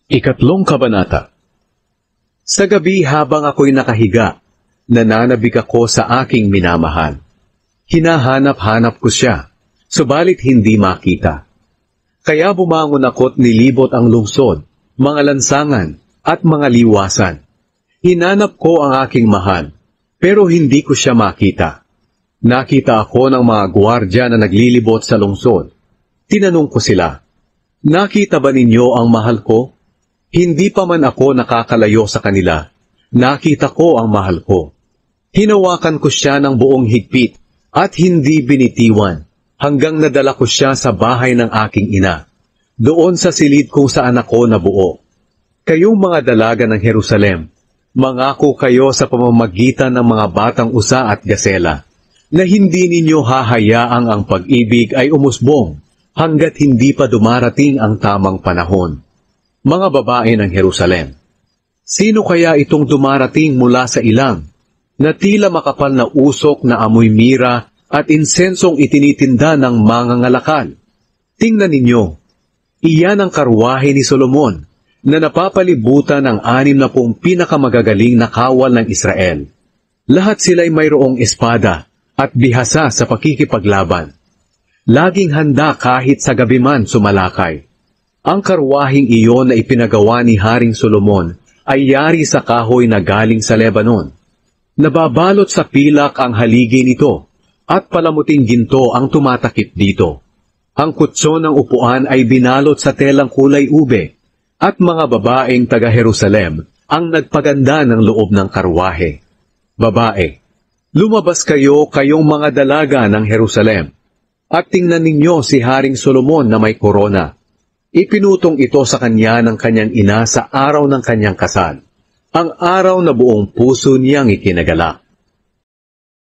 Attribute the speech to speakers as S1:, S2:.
S1: Ikatlong kabanata. Sa gabi habang ako'y nakahiga, nananabik ako sa aking minamahal. Hinahanap-hanap ko siya, subalit hindi makita. Kaya bumangon ako't nilibot ang lungsod, mga lansangan, at mga liwasan. Hinanap ko ang aking mahal, pero hindi ko siya makita. Nakita ako ng mga gwardya na naglilibot sa lungsod. Tinanong ko sila, "Nakita ba ninyo ang mahal ko?" Hindi pa man ako nakakalayo sa kanila. Nakita ko ang mahal ko. Hinawakan ko siya ng buong higpit at hindi binitiwan hanggang nadala ko siya sa bahay ng aking ina, doon sa silid kung saan ako nabuo. Kayong mga dalaga ng Jerusalem, mangako kayo sa pamamagitan ng mga batang usa at gasela, na hindi ninyo hahayaang ang pag-ibig ay umusbong hanggat hindi pa dumarating ang tamang panahon. Mga babae ng Jerusalem, sino kaya itong dumarating mula sa ilang, na tila makapal na usok na amoy mira at insensong itinitinda ng mangangalakal? Tingnan ninyo, iyan ang karwahe ni Solomon, na napapalibutan ng 60 pinakamagagaling na kawal ng Israel. Lahat sila'y mayroong espada at bihasa sa pakikipaglaban. Laging handa kahit sa gabi man sumalakay. Ang karwaheng iyon na ipinagawa ni Haring Solomon ay yari sa kahoy na galing sa Lebanon. Nababalot sa pilak ang haligi nito at palamuting ginto ang tumatakip dito. Ang kutso ng upuan ay binalot sa telang kulay ube at mga babaeng taga-Jerusalem ang nagpaganda ng loob ng karwahe. Babae, lumabas kayong mga dalaga ng Jerusalem, at tingnan ninyo si Haring Solomon na may korona. Ipinutong ito sa kanya ng kanyang ina sa araw ng kanyang kasal, ang araw na buong puso niyang ikinagala.